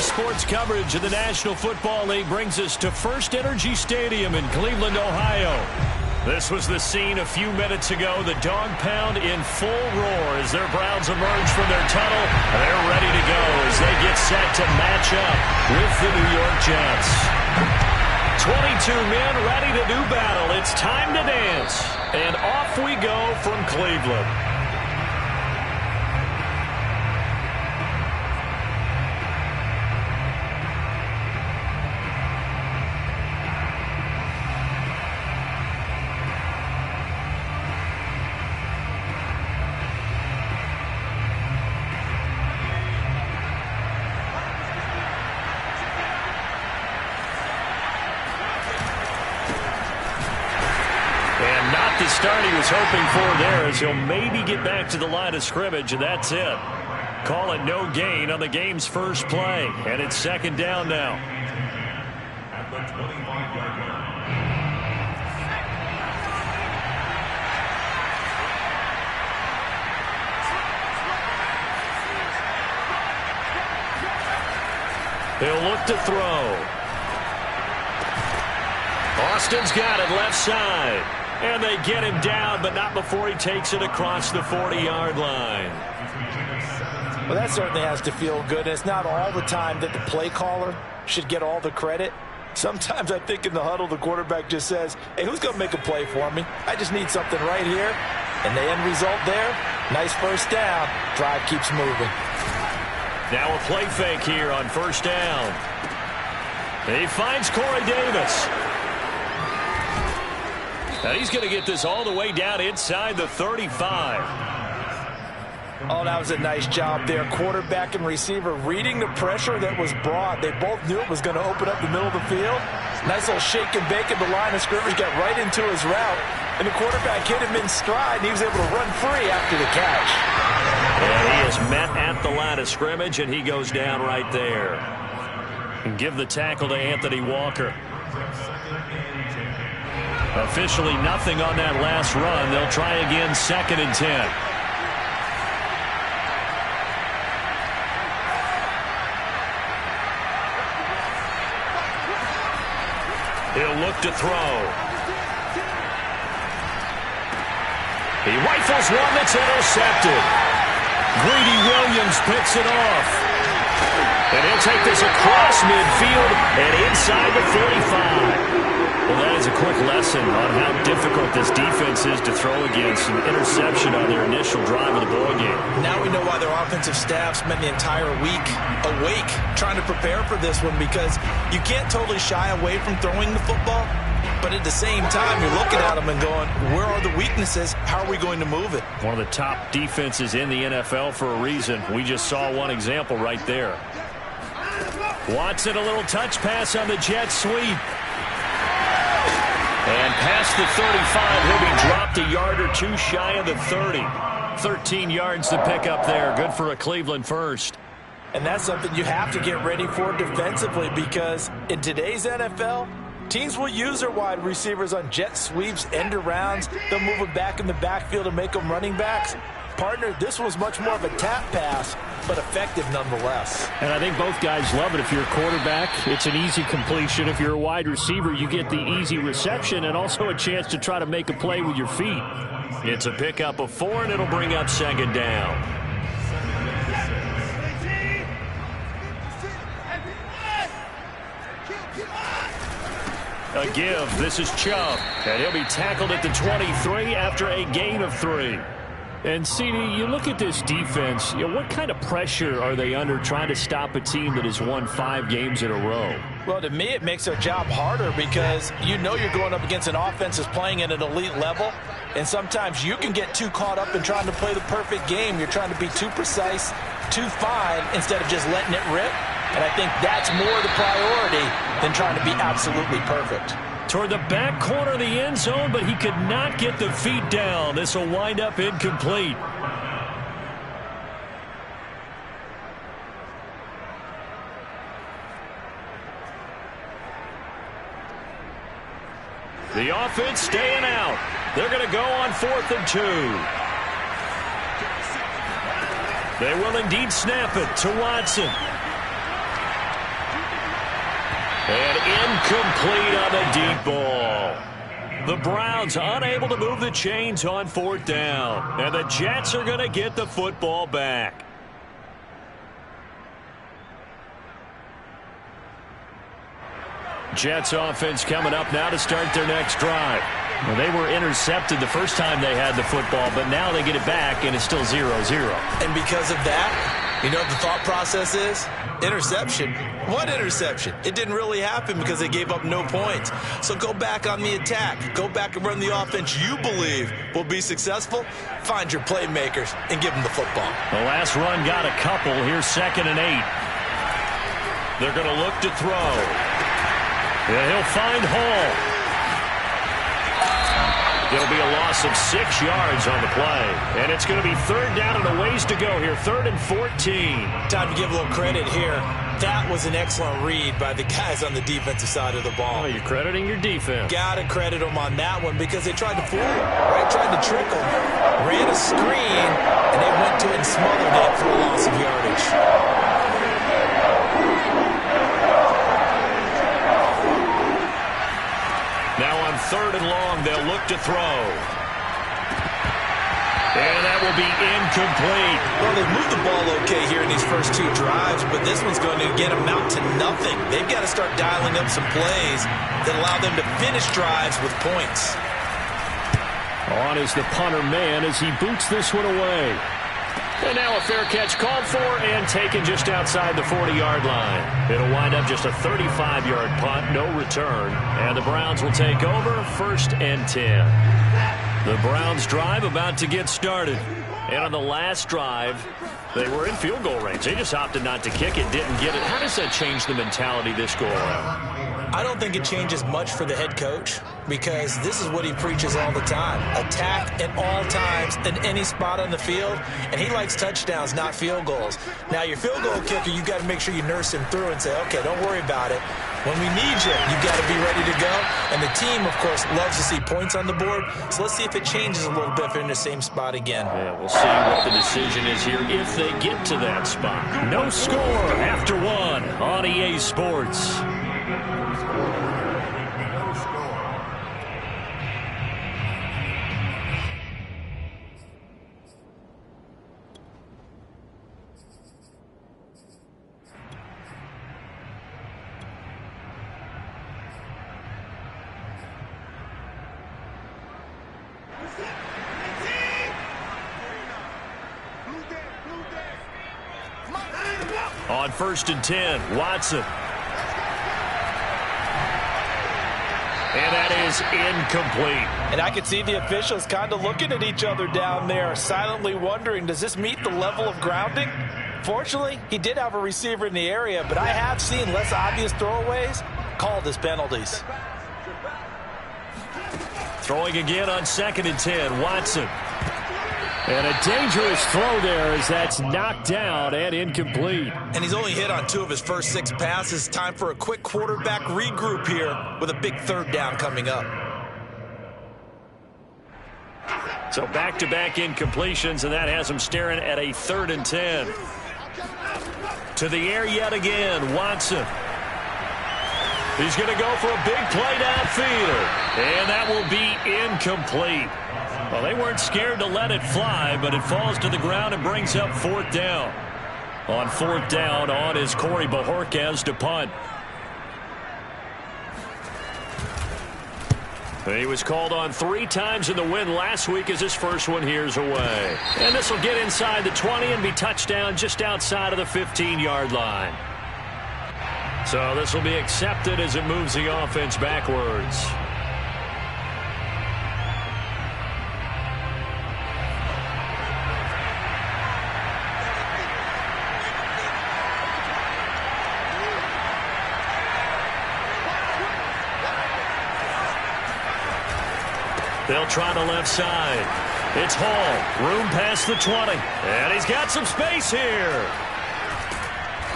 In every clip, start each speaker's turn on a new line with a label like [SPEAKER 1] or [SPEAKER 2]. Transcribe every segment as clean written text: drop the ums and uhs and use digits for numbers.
[SPEAKER 1] Sports coverage of the National Football League brings us to First Energy Stadium in Cleveland, Ohio. This was the scene a few minutes ago. The dog pound in full roar as their Browns emerge from their tunnel. They're ready to go as they get set to match up with the New York Jets. 22 men ready to do battle. It's time to dance. And off we go from Cleveland. The start he was hoping for there as he'll maybe get back to the line of scrimmage, and that's it. Call it no gain on the game's first play, and it's second down now.
[SPEAKER 2] At the 25-yard line.
[SPEAKER 1] He'll look to throw. Austin's got it left side. And they get him down, but not before he takes it across the 40-yard line.
[SPEAKER 3] Well, that certainly has to feel good. It's not all the time that the play caller should get all the credit. Sometimes I think in the huddle, the quarterback just says, hey, who's going to make a play for me? I just need something right here. And the end result there, nice first down. Drive keeps moving.
[SPEAKER 1] Now a play fake here on first down. He finds Corey Davis. Now he's going to get this all the way down inside the 35.
[SPEAKER 3] Oh, that was a nice job there. Quarterback and receiver reading the pressure that was brought. They both knew it was going to open up the middle of the field. Nice little shake and bake at the line of scrimmage, got right into his route. And the quarterback hit him in stride, and he was able to run free after the catch.
[SPEAKER 1] And he is met at the line of scrimmage, and he goes down right there. And give the tackle to Anthony Walker. Officially nothing on that last run. They'll try again, second and 10. He'll look to throw. He rifles one that's intercepted. Greedy Williams picks it off. And he'll take this across midfield and inside the 45. Well, that is a quick lesson on how difficult this defense is to throw against. An interception on their initial drive of the ballgame.
[SPEAKER 3] Now we know why their offensive staff spent the entire week awake trying to prepare for this one, because you can't totally shy away from throwing the football, but at the same time, you're looking at them and going, where are the weaknesses? How are we going to move it?
[SPEAKER 1] One of the top defenses in the NFL for a reason. We just saw one example right there. Watson, a little touch pass on the jet sweep. And past the 35, he'll be dropped a yard or two shy of the 30. 13 yards to pick up there. Good for a Cleveland first.
[SPEAKER 3] And that's something you have to get ready for defensively, because in today's NFL, teams will use their wide receivers on jet sweeps, end arounds. They'll move them back in the backfield and make them running backs. Partner, this was much more of a tap pass, but effective nonetheless.
[SPEAKER 1] And I think both guys love it. If you're a quarterback, it's an easy completion. If you're a wide receiver, you get the easy reception and also a chance to try to make a play with your feet. It's a pickup of 4, and it'll bring up second down. A give. This is Chubb, and he'll be tackled at the 23 after a gain of 3. And, CD, you look at this defense, what kind of pressure are they under trying to stop a team that has won 5 games in a row?
[SPEAKER 3] Well, to me, it makes their job harder, because you know you're going up against an offense that's playing at an elite level, and sometimes you can get too caught up in trying to play the perfect game. You're trying to be too precise, too fine, instead of just letting it rip. And I think that's more the priority than trying to be absolutely perfect.
[SPEAKER 1] Toward the back corner of the end zone, but he could not get the feet down. This will wind up incomplete. The offense staying out. They're going to go on 4th and 2. They will indeed snap it to Watson. And incomplete on the deep ball. The Browns unable to move the chains on 4th down. And the Jets are going to get the football back. Jets offense coming up now to start their next drive. Well, they were intercepted the first time they had the football, but now they get it back, and it's still 0-0.
[SPEAKER 3] And because of that, you know what the thought process is? Interception. What interception? It didn't really happen because they gave up no points. So go back on the attack. Go back and run the offense you believe will be successful. Find your playmakers and give them the football.
[SPEAKER 1] The last run got a couple. Here's 2nd and 8. They're going to look to throw. And he'll find Hall. It'll be a loss of 6 yards on the play. And it's going to be 3rd down and a ways to go here. 3rd and 14.
[SPEAKER 3] Time to give a little credit here. That was an excellent read by the guys on the defensive side of the ball.
[SPEAKER 1] Oh, you're crediting your defense.
[SPEAKER 3] Got to credit them on that one because they tried to fool him, right? Tried to trick him. Ran a screen, and they went to it and smothered it for a loss of yardage.
[SPEAKER 1] Now on 3rd and long, they'll look to throw. And that will be incomplete.
[SPEAKER 3] Well, they've moved the ball okay here in these first 2 drives, but this one's going to again amount to nothing. They've got to start dialing up some plays that allow them to finish drives with points.
[SPEAKER 1] On is the punter man as he boots this one away. And now a fair catch called for and taken just outside the 40-yard line. It'll wind up just a 35-yard punt, no return. And the Browns will take over 1st and 10. The Browns drive about to get started. And on the last drive, they were in field goal range. They just opted not to kick it, didn't get it. How does that change the mentality this go around?
[SPEAKER 3] I don't think it changes much for the head coach because this is what he preaches all the time. Attack at all times in any spot on the field, and he likes touchdowns, not field goals. Now, your field goal kicker, you've got to make sure you nurse him through and say, okay, don't worry about it. When we need you, you've got to be ready to go. And the team, of course, loves to see points on the board. So let's see if it changes a little bit if they're in the same spot again.
[SPEAKER 1] Yeah, we'll see what the decision is here if they get to that spot. No score after 1 on EA Sports. On 1st and 10, Watson. And that is incomplete.
[SPEAKER 3] And I could see the officials kind of looking at each other down there, silently wondering, does this meet the level of grounding? Fortunately, he did have a receiver in the area, but I have seen less obvious throwaways called as penalties.
[SPEAKER 1] Throwing again on 2nd and 10, Watson. And a dangerous throw there as that's knocked down and incomplete.
[SPEAKER 3] And he's only hit on 2 of his first 6 passes. Time for a quick quarterback regroup here with a big 3rd down coming up.
[SPEAKER 1] So back-to-back incompletions, and that has him staring at a 3rd and 10. To the air yet again, Watson. He's going to go for a big play downfield. And that will be incomplete. Well, they weren't scared to let it fly, but it falls to the ground and brings up 4th down. On 4th down, on is Corey Bojorquez to punt. He was called on 3 times in the win last week as his first one here's away. And this will get inside the 20 and be touchdown just outside of the 15-yard line. So this will be accepted as it moves the offense backwards. They'll try the left side. It's Hall. Room past the 20. And he's got some space here.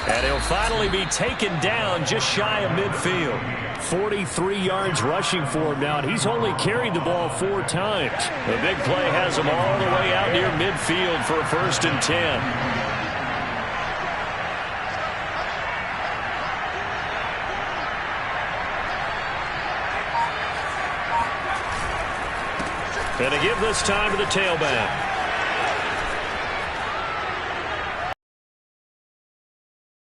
[SPEAKER 1] And he'll finally be taken down just shy of midfield. 43 yards rushing for him now, and he's only carried the ball 4 times. The big play has him all the way out near midfield for a 1st and 10. And to give this time to the tailback.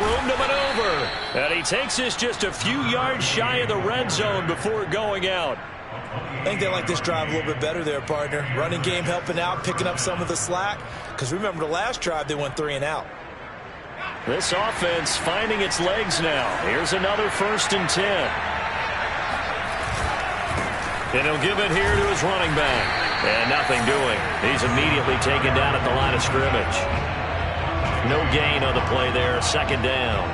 [SPEAKER 1] Room to maneuver. And he takes this just a few yards shy of the red zone before going out.
[SPEAKER 3] I think they like this drive a little bit better there, partner. Running game helping out, picking up some of the slack. Because remember the last drive, they went 3 and out.
[SPEAKER 1] This offense finding its legs now. Here's another 1st and 10. And he'll give it here to his running back. And nothing doing. He's immediately taken down at the line of scrimmage. No gain on the play there. 2nd down.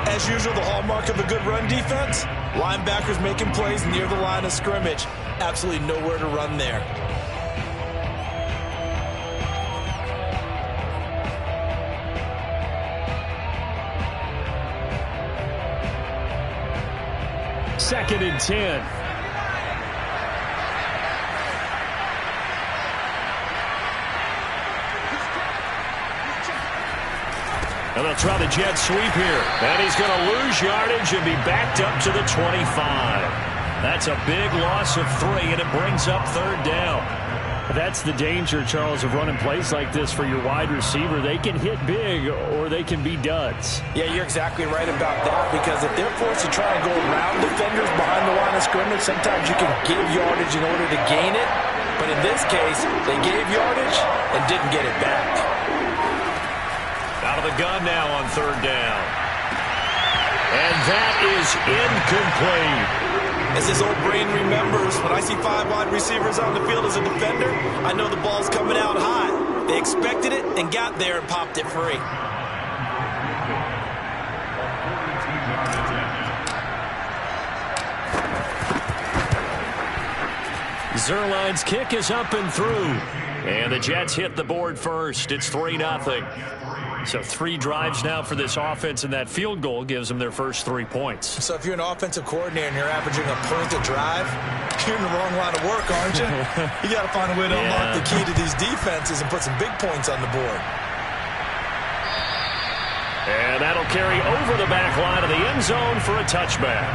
[SPEAKER 3] As usual, the hallmark of a good run defense, linebackers making plays near the line of scrimmage. Absolutely nowhere to run there.
[SPEAKER 1] Second and 10. And they'll try the jet sweep here. And he's going to lose yardage and be backed up to the 25. That's a big loss of 3, and it brings up 3rd down. That's the danger, Charles, of running plays like this for your wide receiver. They can hit big or they can be duds.
[SPEAKER 3] Yeah, you're exactly right about that, because if they're forced to try and go around defenders behind the line of scrimmage, sometimes you can give yardage in order to gain it. But in this case, they gave yardage and didn't get it back.
[SPEAKER 1] Out of the gun now on 3rd down. And that is incomplete.
[SPEAKER 3] As his old brain remembers, when I see 5 wide receivers on the field as a defender, I know the ball's coming out high. They expected it and got there and popped it free.
[SPEAKER 1] Zuerlein's kick is up and through. And the Jets hit the board first. It's 3-0. So 3 drives now for this offense, and that field goal gives them their first 3 points.
[SPEAKER 3] So if you're an offensive coordinator and you're averaging a point a drive, you're in the wrong line of work, aren't you? You got to find a way to unlock the key to these defenses and put some big points on the board.
[SPEAKER 1] And that'll carry over the back line of the end zone for a touchback.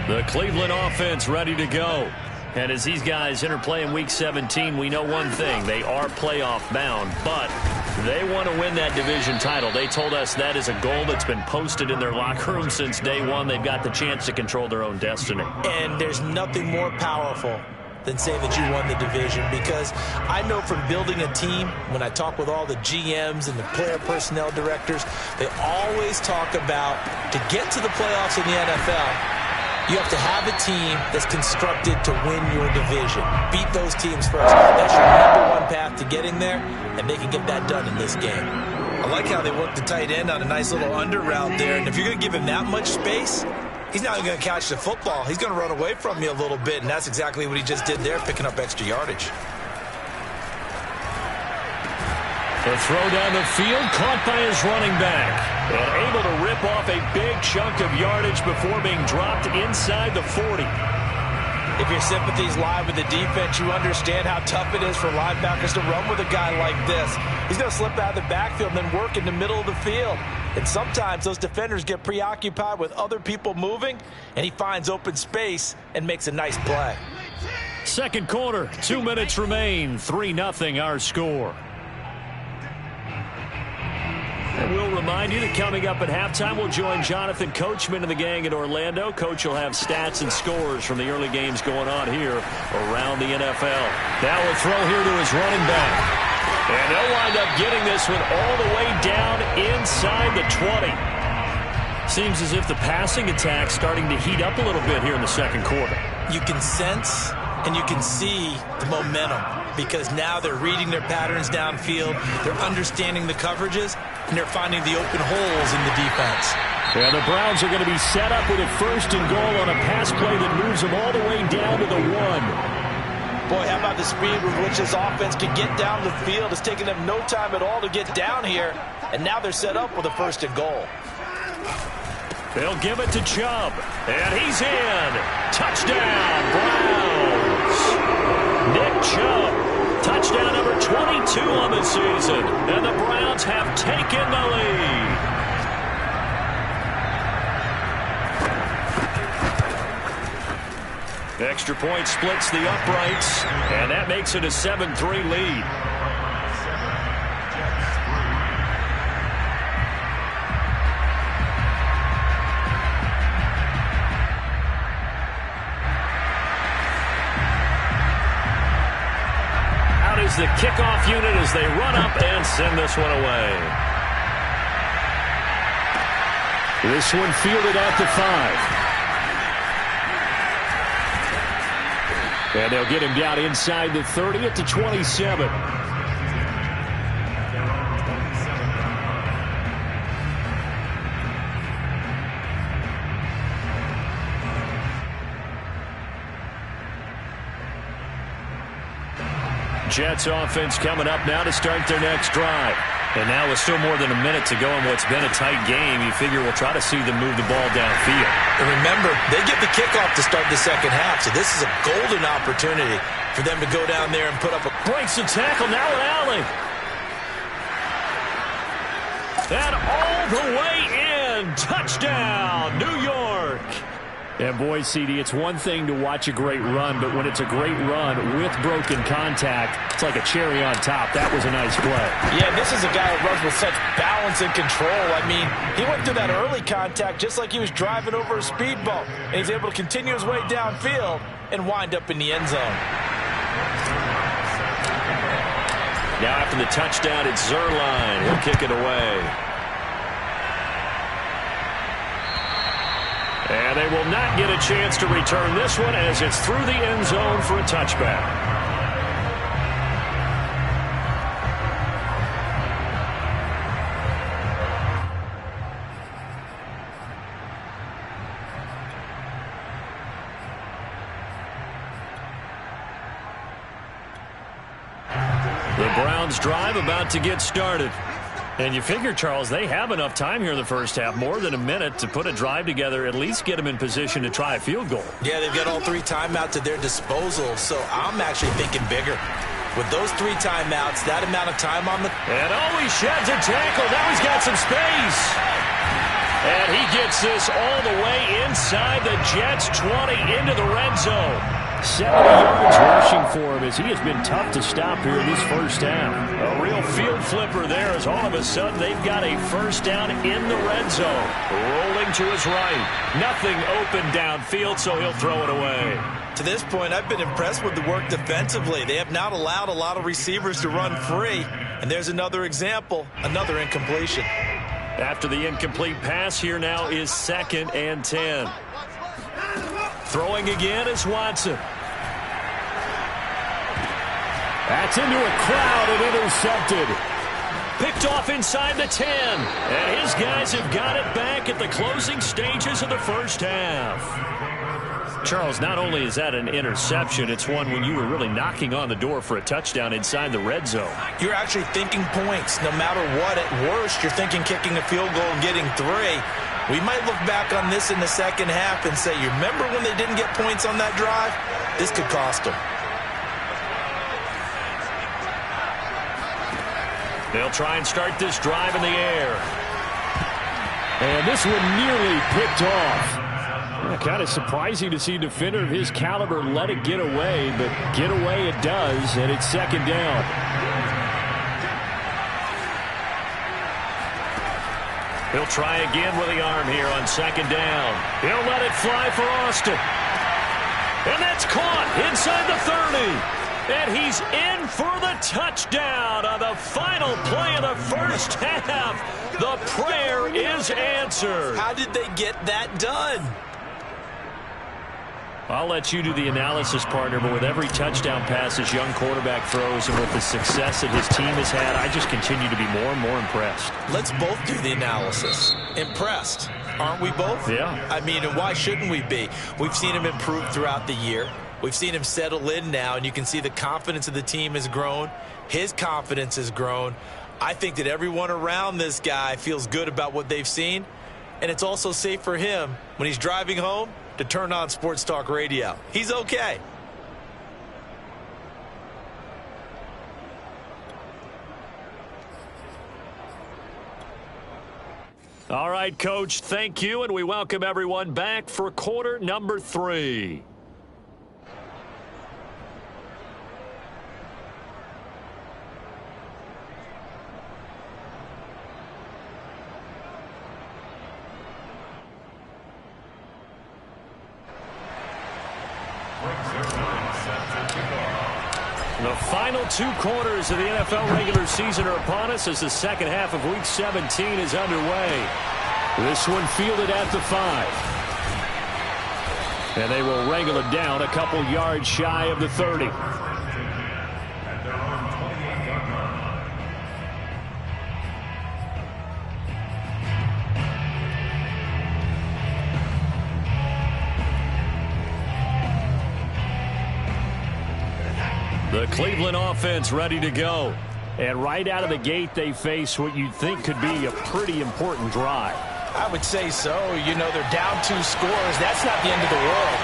[SPEAKER 1] The Cleveland offense ready to go. And as these guys interplay in Week 17, we know one thing. They are playoff bound, but they want to win that division title. They told us that is a goal that's been posted in their locker room since day one. They've got the chance to control their own destiny.
[SPEAKER 3] And there's nothing more powerful than saying that you won the division, because I know from building a team, when I talk with all the GMs and the player personnel directors, they always talk about, to get to the playoffs in the NFL, you have to have a team that's constructed to win your division. Beat those teams first. That's your #1 path to getting there, and they can get that done in this game. I like how they worked the tight end on a nice little under route there, and if you're going to give him that much space, he's not going to catch the football. He's going to run away from you a little bit, and that's exactly what he just did there, picking up extra yardage.
[SPEAKER 1] The throw down the field, caught by his running back. And able to rip off a big chunk of yardage before being dropped inside the 40.
[SPEAKER 3] If your sympathies lie with the defense, you understand how tough it is for linebackers to run with a guy like this. He's going to slip out of the backfield and then work in the middle of the field. And sometimes those defenders get preoccupied with other people moving, and he finds open space and makes a nice play.
[SPEAKER 1] Second quarter, 2 minutes remain. 3-0 our score. And we'll remind you that coming up at halftime, we'll join Jonathan Coachman and the gang in Orlando. Coach will have stats and scores from the early games going on here around the NFL. Now a throw here to his running back. And they'll wind up getting this one all the way down inside the 20. Seems as if the passing attack's starting to heat up a little bit here in the second quarter.
[SPEAKER 3] You can sense and you can see the momentum, because now they're reading their patterns downfield, they're understanding the coverages, and they're finding the open holes in the defense.
[SPEAKER 1] Yeah, the Browns are going to be set up with a 1st and goal on a pass play that moves them all the way down to the 1.
[SPEAKER 3] Boy, how about the speed with which this offense can get down the field? It's taken them no time at all to get down here, and now they're set up with a 1st and goal.
[SPEAKER 1] They'll give it to Chubb, and he's in. Touchdown, Browns. Nick Chubb, touchdown number 22 on the season, and the Browns have taken the lead. Extra point splits the uprights, and that makes it a 7-3 lead. Out is the kickoff unit as they run up and send this one away. This one fielded at the 5. And they'll get him down inside the 30 at the 27. Jets offense coming up now to start their next drive. And now with still more than a minute to go in what's been a tight game, you figure we'll try to see them move the ball downfield.
[SPEAKER 3] And remember, they get the kickoff to start the second half, so this is a golden opportunity for them to go down there and put up a...
[SPEAKER 1] Breaks the tackle, now an alley. And all the way in. Touchdown, New York. And boy, CD, it's one thing to watch a great run, but when it's a great run with broken contact, it's like a cherry on top. That was a nice play.
[SPEAKER 3] Yeah, this is a guy who runs with such balance and control. I mean, he went through that early contact just like he was driving over a speed bump. And he's able to continue his way downfield and wind up in the end zone.
[SPEAKER 1] Now after the touchdown, it's Zuerlein. He'll kick it away. And they will not get a chance to return this one as it's through the end zone for a touchback. The Browns drive about to get started. And you figure, Charles, they have enough time here in the first half, more than a minute, to put a drive together, at least get them in position to try a field goal.
[SPEAKER 3] Yeah, they've got all 3 timeouts at their disposal, so I'm actually thinking bigger. With those 3 timeouts, that amount of time on the...
[SPEAKER 1] And he sheds a tackle. Now he's got some space. And he gets this all the way inside the Jets' 20 into the red zone. 70 yards rushing for him as he has been tough to stop here in this first half. A real field flipper there as all of a sudden they've got a first down in the red zone. Rolling to his right. Nothing open downfield, so he'll throw it away.
[SPEAKER 3] To this point, I've been impressed with the work defensively. They have not allowed a lot of receivers to run free. And there's another example, another incompletion.
[SPEAKER 1] After the incomplete pass, here now is 2nd and 10. Throwing again is Watson. That's into a crowd and intercepted. Picked off inside the 10. And his guys have got it back at the closing stages of the first half. Charles, not only is that an interception, it's one when you were really knocking on the door for a touchdown inside the red zone.
[SPEAKER 3] You're actually thinking points no matter what. At worst, you're thinking kicking a field goal and getting 3. We might look back on this in the second half and say, you remember when they didn't get points on that drive? This could cost them.
[SPEAKER 1] They'll try and start this drive in the air. And this one nearly picked off. Kind of surprising to see a defender of his caliber let it get away, but get away it does, and it's 2nd down. He'll try again with the arm here on 2nd down. He'll let it fly for Austin. And that's caught inside the 30. And he's in for the touchdown on the final play of the first half. The prayer is answered.
[SPEAKER 3] How did they get that done?
[SPEAKER 1] I'll let you do the analysis, partner, but with every touchdown pass his young quarterback throws and with the success that his team has had, I just continue to be more and more impressed.
[SPEAKER 3] Let's both do the analysis. Impressed. Aren't we both?
[SPEAKER 1] Yeah.
[SPEAKER 3] I mean, and why shouldn't we be? We've seen him improve throughout the year. We've seen him settle in now, and you can see the confidence of the team has grown. His confidence has grown. I think that everyone around this guy feels good about what they've seen, and it's also safe for him when he's driving home to turn on Sports Talk Radio. He's okay.
[SPEAKER 1] All right, Coach, thank you, and we welcome everyone back for quarter number 3. The final 2 quarters of the NFL regular season are upon us as the second half of Week 17 is underway. This one fielded at the 5. And they will wrangle it down a couple yards shy of the 30. The Cleveland offense ready to go. And right out of the gate, they face what you'd think could be a pretty important drive.
[SPEAKER 3] I would say so. You know, they're down 2 scores. That's not the end of the world.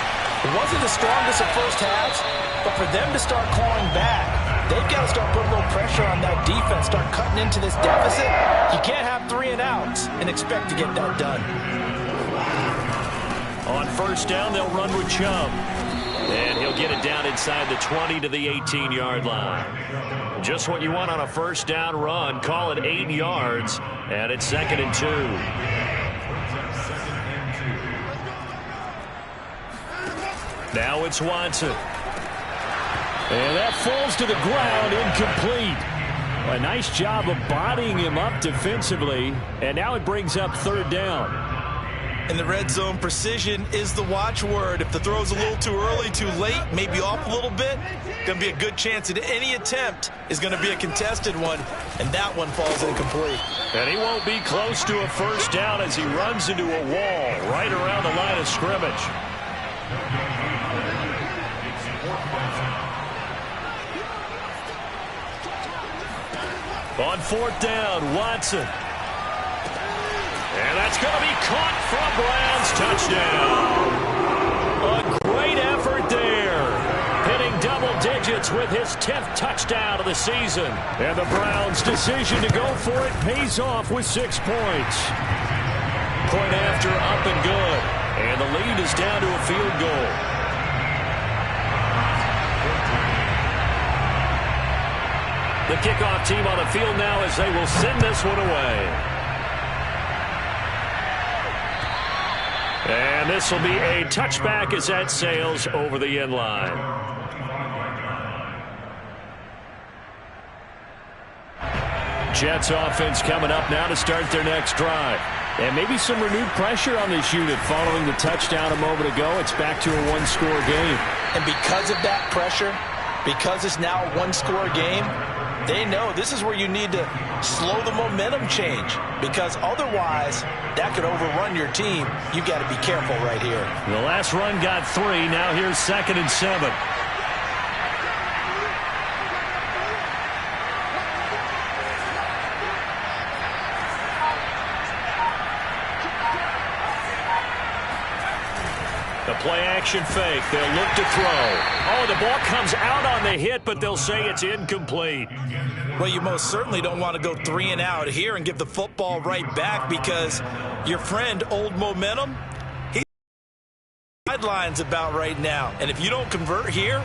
[SPEAKER 3] It wasn't the strongest of first halves, but for them to start clawing back, they've got to start putting a little pressure on that defense, start cutting into this deficit. You can't have 3 and outs and expect to get that done.
[SPEAKER 1] On first down, they'll run with Chubb. And he'll get it down inside the 20 to the 18-yard line. Just what you want on a first down run. Call it 8 yards, and it's 2nd and 2. Now it's Watson. And that falls to the ground, incomplete. A nice job of bodying him up defensively, and now it brings up 3rd down.
[SPEAKER 3] In the red zone, precision is the watchword. If the throw's a little too early, too late, maybe off a little bit, going to be a good chance that any attempt is going to be a contested one, and that one falls incomplete.
[SPEAKER 1] And he won't be close to a first down as he runs into a wall right around the line of scrimmage. On 4th down, Watson. And that's going to be caught from Browns. Touchdown. A great effort there. Hitting double digits with his 10th touchdown of the season. And the Browns' decision to go for it pays off with 6 points. Point after, up and good. And the lead is down to a field goal. The kickoff team on the field now as they will send this one away. And this will be a touchback as that sails over the end line. Jets offense coming up now to start their next drive. And maybe some renewed pressure on this unit following the touchdown a moment ago. It's back to a 1-score game.
[SPEAKER 3] And because of that pressure, because it's now a 1-score game, they know this is where you need to slow the momentum change, because otherwise that could overrun your team. You've got to be careful right here.
[SPEAKER 1] The last run got 3. Now here's 2nd and 7. The play-action fake. They'll look to throw. Oh, the ball comes out on the hit, but they'll say it's incomplete.
[SPEAKER 3] Well, you most certainly don't want to go 3 and out here and give the football right back, because your friend, Old Momentum, he's sidelines about right now. And if you don't convert here,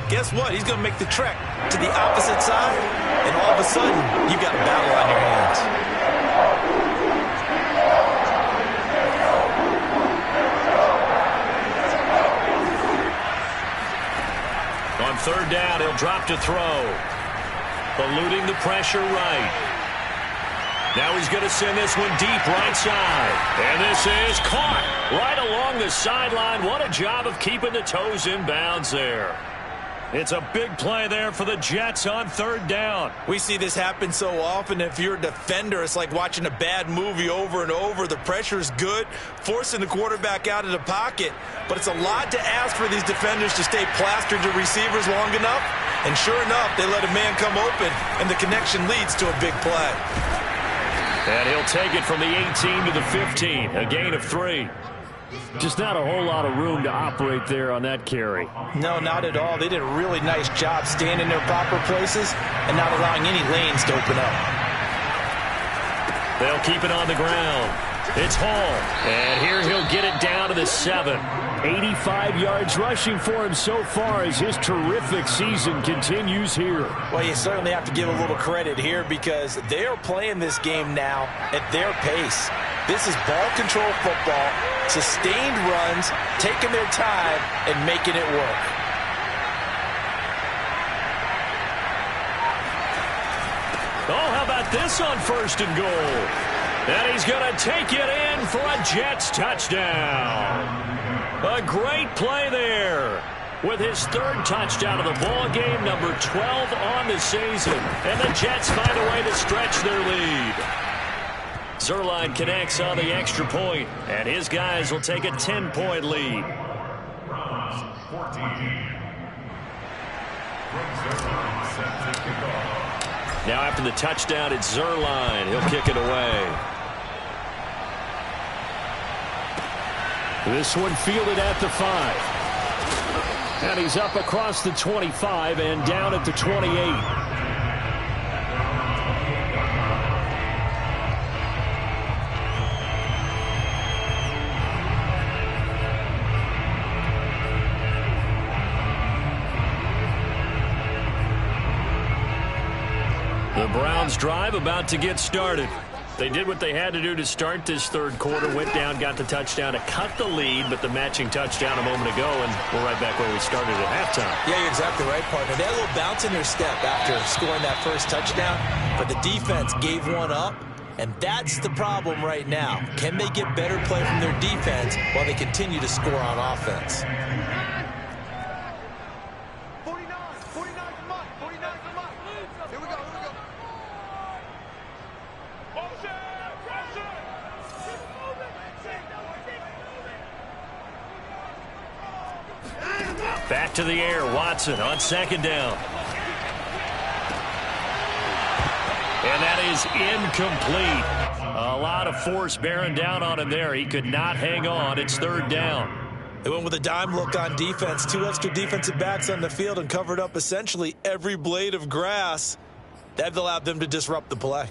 [SPEAKER 3] guess what? He's going to make the trek to the opposite side, and all of a sudden, you've got a battle on your hands.
[SPEAKER 1] On 3rd down, he'll drop to throw. Eluding the pressure right. Now he's going to send this one deep right side. And this is caught right along the sideline. What a job of keeping the toes in bounds there. It's a big play there for the Jets on 3rd down.
[SPEAKER 3] We see this happen so often. If you're a defender, it's like watching a bad movie over and over. The pressure is good, forcing the quarterback out of the pocket. But it's a lot to ask for these defenders to stay plastered to receivers long enough. And sure enough, they let a man come open, and the connection leads to a big play.
[SPEAKER 1] And he'll take it from the 18 to the 15, a gain of 3. Just not a whole lot of room to operate there on that carry.
[SPEAKER 3] No, not at all. They did a really nice job staying in their proper places and not allowing any lanes to open up.
[SPEAKER 1] They'll keep it on the ground. It's Hall. And here he'll get it down to the 7. 85 yards rushing for him so far as his terrific season continues here.
[SPEAKER 3] Well, you certainly have to give a little credit here, because they are playing this game now at their pace. This is ball control football, sustained runs, taking their time and making it work.
[SPEAKER 1] Oh, how about this on 1st and goal? And he's going to take it in for a Jets touchdown. A great play there. With his 3rd touchdown of the ball game, number 12 on the season. And the Jets find a way to stretch their lead. Zuerlein connects on the extra point, and his guys will take a 10-point lead. Now after the touchdown, it's Zuerlein. He'll kick it away. This one fielded at the 5. And he's up across the 25 and down at the 28. The Browns drive about to get started. They did what they had to do to start this 3rd quarter. Went down, got the touchdown to cut the lead, but the matching touchdown a moment ago, and we're right back where we started at halftime.
[SPEAKER 3] Yeah, you're exactly right, partner. They had a little bounce in their step after scoring that 1st touchdown, but the defense gave one up, and that's the problem right now. Can they get better play from their defense while they continue to score on offense?
[SPEAKER 1] Back to the air, Watson on 2nd down. And that is incomplete. A lot of force bearing down on him there. He could not hang on. It's 3rd down.
[SPEAKER 3] They went with a dime look on defense. 2 extra defensive backs on the field and covered up essentially every blade of grass. That allowed them to disrupt the play.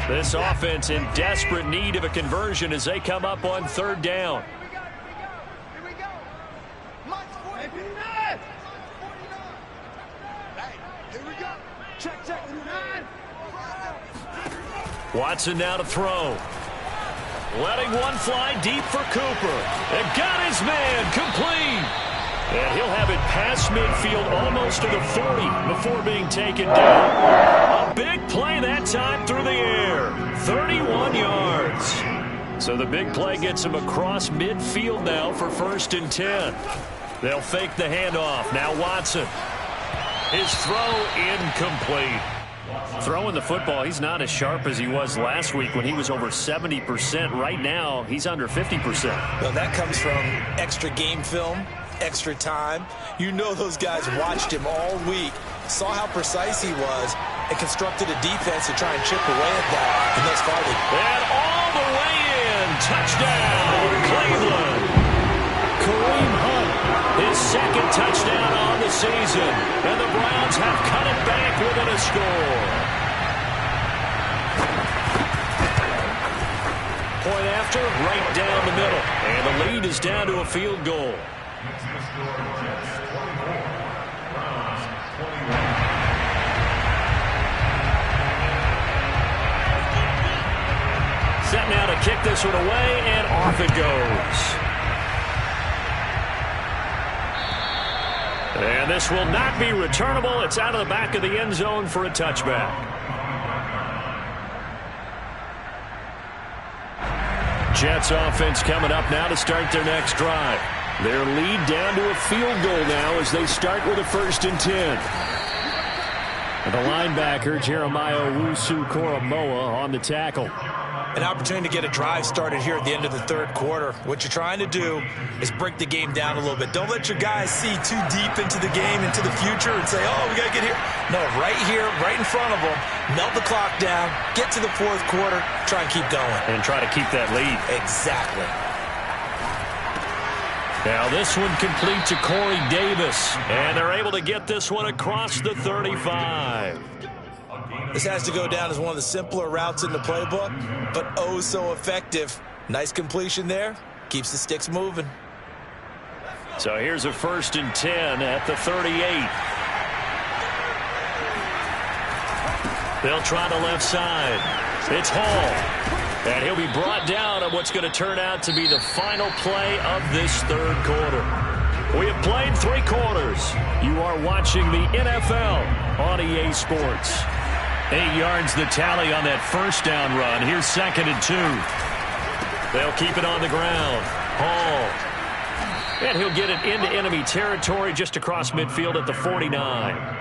[SPEAKER 1] This offense in desperate need of a conversion as they come up on 3rd down. Watson now to throw. Letting one fly deep for Cooper. And got his man complete. And he'll have it past midfield almost to the 40 before being taken down. A big play that time through the air. 31 yards. So the big play gets him across midfield now for 1st and 10. They'll fake the handoff. Now Watson. His throw incomplete. Throwing the football, he's not as sharp as he was last week when he was over 70%. Right now, he's under 50%.
[SPEAKER 3] Well, that comes from extra game film, extra time. You know those guys watched him all week, saw how precise he was, and constructed a defense to try and chip away at that. And thus far,
[SPEAKER 1] and all the way in. Touchdown, Cleveland. Kareem Hunt, his 2nd touchdown on the season. And the Browns have cut it back within a score. Point after, right down the middle. And the lead is down to a field goal. Set now to kick this one away, and off it goes. And this will not be returnable. It's out of the back of the end zone for a touchback. Jets offense coming up now to start their next drive. Their lead down to a field goal now as they start with a 1st and 10. And the linebacker, Jeremiah Owusu-Koramoah, on the tackle.
[SPEAKER 3] An opportunity to get a drive started here at the end of the 3rd quarter. What you're trying to do is break the game down a little bit. Don't let your guys see too deep into the game, into the future, and say, oh, we got to get here. No, right here, right in front of them, melt the clock down, get to the 4th quarter, try and keep going.
[SPEAKER 1] And try to keep that lead.
[SPEAKER 3] Exactly.
[SPEAKER 1] Now this one complete to Corey Davis. And they're able to get this one across the 35.
[SPEAKER 3] This has to go down as one of the simpler routes in the playbook, but oh so effective. Nice completion there. Keeps the sticks moving.
[SPEAKER 1] So here's a 1st and 10 at the 38. They'll try the left side. It's Hall. And he'll be brought down on what's going to turn out to be the final play of this 3rd quarter. We have played 3 quarters. You are watching the NFL on EA Sports. 8 yards the tally on that first down run. Here's 2nd and 2. They'll keep it on the ground. Hall. And he'll get it into enemy territory just across midfield at the 49.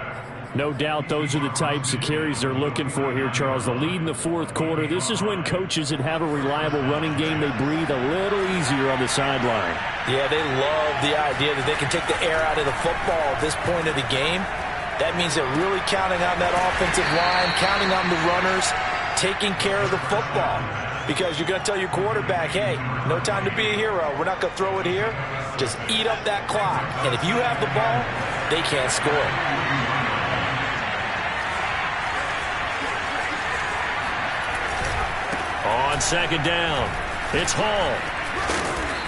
[SPEAKER 1] No doubt those are the types of carries they're looking for here, Charles. The lead in the 4th quarter. This is when coaches that have a reliable running game, they breathe a little easier on the sideline.
[SPEAKER 3] Yeah, they love the idea that they can take the air out of the football at this point of the game. That means they're really counting on that offensive line, counting on the runners, taking care of the football. Because you're going to tell your quarterback, hey, no time to be a hero. We're not going to throw it here. Just eat up that clock. And if you have the ball, they can't score.
[SPEAKER 1] On 2nd down, it's Hall.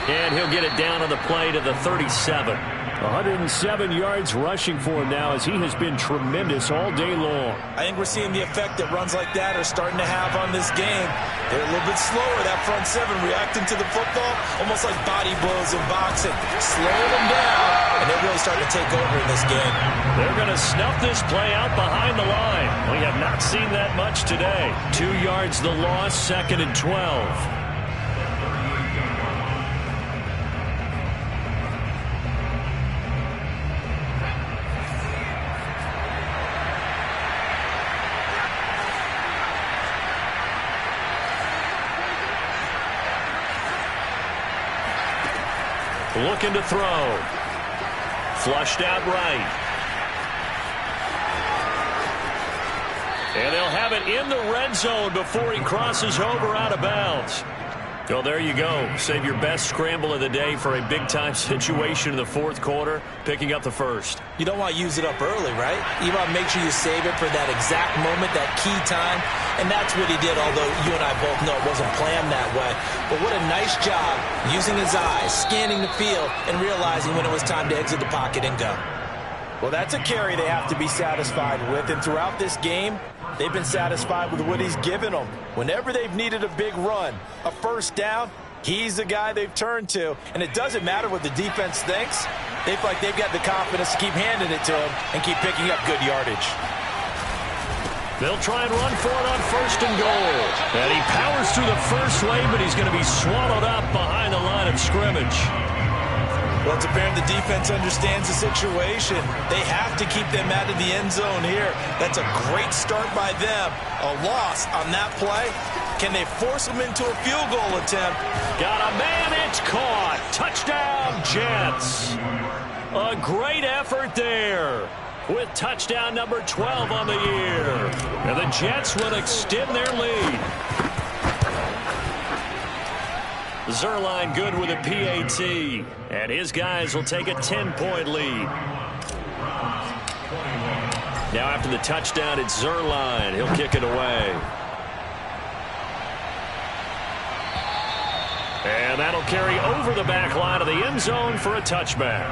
[SPEAKER 1] And he'll get it down on the play to the 37. 107 yards rushing for him now as he has been tremendous all day long.
[SPEAKER 3] I think we're seeing the effect that runs like that are starting to have on this game. They're a little bit slower, that front 7, reacting to the football, almost like body blows in boxing. Slow them down, and they're really starting to take over in this game.
[SPEAKER 1] They're going to snuff this play out behind the line. We have not seen that much today. 2 yards the loss, 2nd and 12. Looking to throw. Flushed out right. And they'll have it in the red zone before he crosses over out of bounds. Well, there you go. Save your best scramble of the day for a big-time situation in the 4th quarter, picking up the first.
[SPEAKER 3] You don't want to use it up early, right? You want to make sure you save it for that exact moment, that key time. And that's what he did, although you and I both know it wasn't planned that way. But what a nice job using his eyes, scanning the field, and realizing when it was time to exit the pocket and go. Well, that's a carry they have to be satisfied with. And throughout this game, they've been satisfied with what he's given them. Whenever they've needed a big run, a first down, he's the guy they've turned to. And it doesn't matter what the defense thinks. They feel like they've got the confidence to keep handing it to him and keep picking up good yardage.
[SPEAKER 1] They'll try and run for it on 1st and goal. And he powers through the first wave, but he's going to be swallowed up behind the line of scrimmage.
[SPEAKER 3] Well, it's apparent the defense understands the situation. They have to keep them out of the end zone here. That's a great start by them. A loss on that play. Can they force them into a field goal attempt?
[SPEAKER 1] Got a man, it's caught. Touchdown, Jets. A great effort there with touchdown number 12 on the year. And the Jets will extend their lead. Zuerlein good with a PAT, and his guys will take a 10-point lead. Now after the touchdown, it's Zuerlein. He'll kick it away. And that'll carry over the back line of the end zone for a touchback.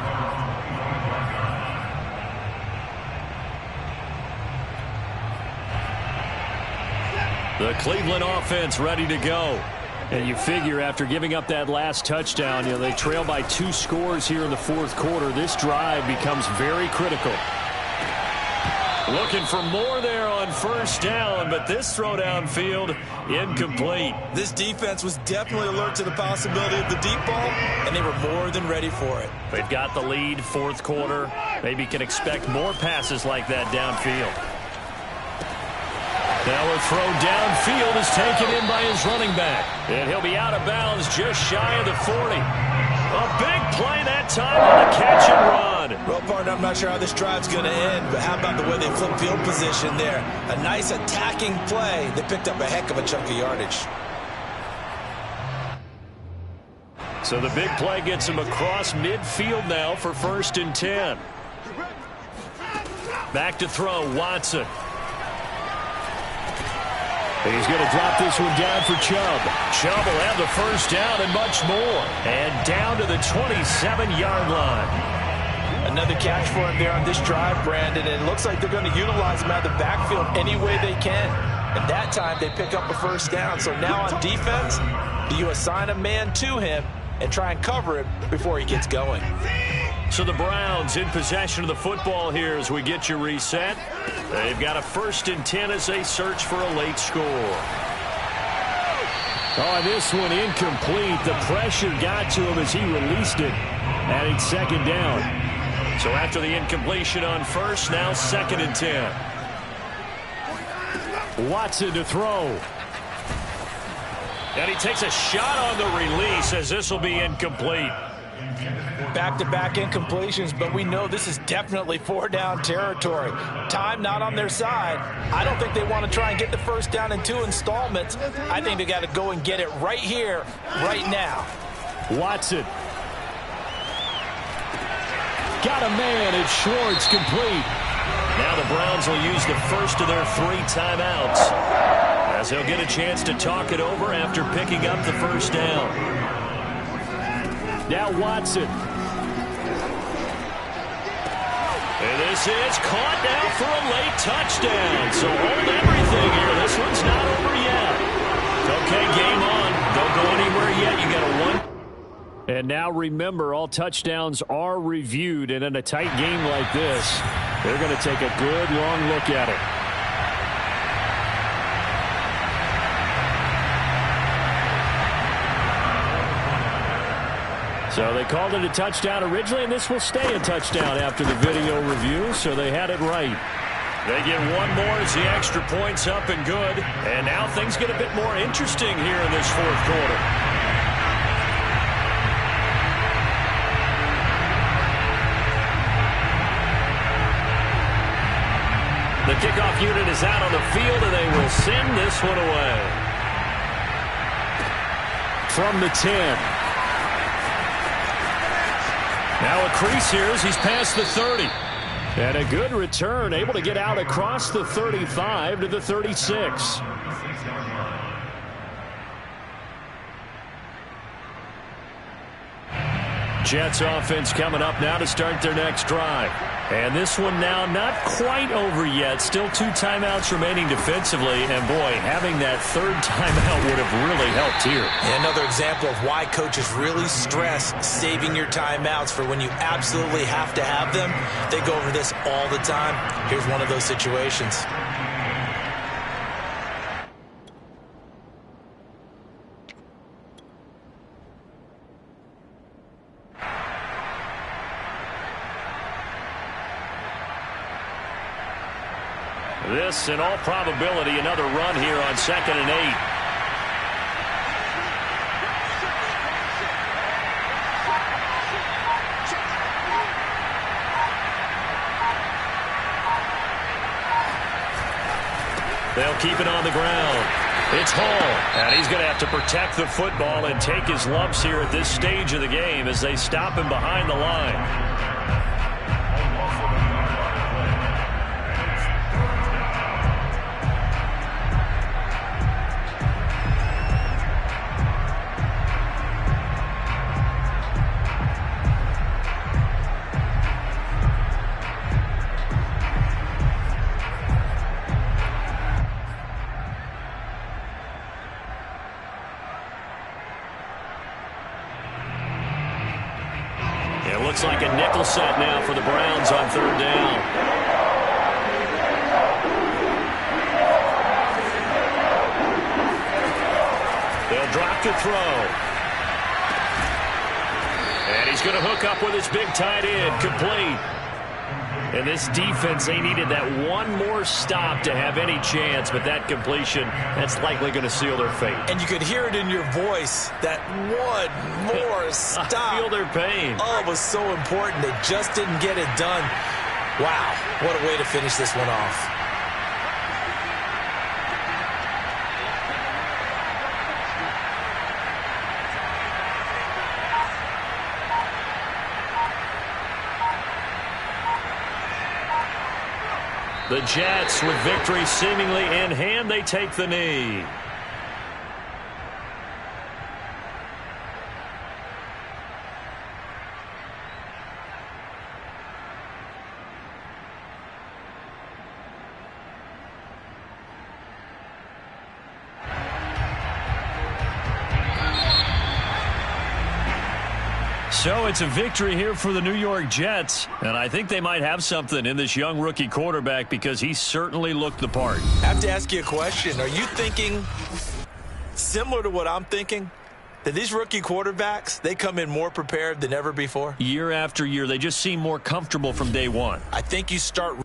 [SPEAKER 1] The Cleveland offense ready to go. And you figure after giving up that last touchdown, they trail by 2 scores here in the 4th quarter. This drive becomes very critical. Looking for more there on 1st down, but this throw downfield incomplete.
[SPEAKER 3] This defense was definitely alert to the possibility of the deep ball, and they were more than ready for it.
[SPEAKER 1] They've got the lead, 4th quarter. Maybe can expect more passes like that downfield. Now a throw downfield is taken in by his running back. And he'll be out of bounds just shy of the 40. A big play that time on the catch and run.
[SPEAKER 3] Well, partner, I'm not sure how this drive's going to end, but how about the way they flip field position there? A nice attacking play that picked up a heck of a chunk of yardage.
[SPEAKER 1] So the big play gets him across midfield now for 1st and 10. Back to throw, Watson. He's going to drop this one down for Chubb. Chubb will have the first down and much more. And down to the 27-yard line.
[SPEAKER 3] Another catch for him there on this drive, Brandon. And it looks like they're going to utilize him out of the backfield any way they can. And that time they pick up a first down. So now on defense, do you assign a man to him and try and cover him before he gets going?
[SPEAKER 1] So the Browns in possession of the football here as we get you reset. They've got a 1st and 10 as they search for a late score. Oh, this one incomplete. The pressure got to him as he released it, adding 2nd down. So after the incompletion on 1st, now 2nd and 10. Watson to throw. And he takes a shot on the release as this will be incomplete.
[SPEAKER 3] Back-to-back incompletions, but we know this is definitely 4-down territory. Time not on their side. I don't think they want to try and get the 1st down in 2 installments. I think they got to go and get it right here, right now.
[SPEAKER 1] Watson. Got a man, and Schwartz complete. Now the Browns will use the 1st of their 3 timeouts as they'll get a chance to talk it over after picking up the 1st down. Now Watson. And this is caught now for a late touchdown. So hold everything here. This one's not over yet. Okay, game on. Don't go anywhere yet. You got a 1. And now remember, all touchdowns are reviewed. And in a tight game like this, they're going to take a good long look at it. So they called it a touchdown originally, and this will stay a touchdown after the video review, so they had it right. They get one more as the extra point's up and good. And now things get a bit more interesting here in this 4th quarter. The kickoff unit is out on the field, and they will send this one away. From the 10. Now a crease here as he's past the 30. And a good return, able to get out across the 35 to the 36. Jets offense coming up now to start their next drive. And this one now not quite over yet. Still 2 timeouts remaining defensively. And, boy, having that 3rd timeout would have really helped here.
[SPEAKER 3] And another example of why coaches really stress saving your timeouts for when you absolutely have to have them. They go over this all the time. Here's one of those situations.
[SPEAKER 1] This, in all probability, another run here on 2nd and 8. They'll keep it on the ground. It's Hall, and he's going to have to protect the football and take his lumps here at this stage of the game as they stop him behind the line. Looks like a nickel set now for the Browns on 3rd down. They'll drop to throw. And he's going to hook up with his big tight end, complete. And this defense, they needed that one more stop to have any chance, but that completion, that's likely going to seal their fate.
[SPEAKER 3] And you could hear it in your voice, that one more stop.
[SPEAKER 1] I feel their pain.
[SPEAKER 3] Oh, it was so important. They just didn't get it done. Wow, what a way to finish this one off.
[SPEAKER 1] The Jets, with victory seemingly in hand, they take the knee. So it's a victory here for the New York Jets, and I think they might have something in this young rookie quarterback because he certainly looked the part.
[SPEAKER 3] I have to ask you a question. Are you thinking similar to what I'm thinking? That these rookie quarterbacks, they come in more prepared than ever before?
[SPEAKER 1] Year after year, they just seem more comfortable from day one.
[SPEAKER 3] I think you start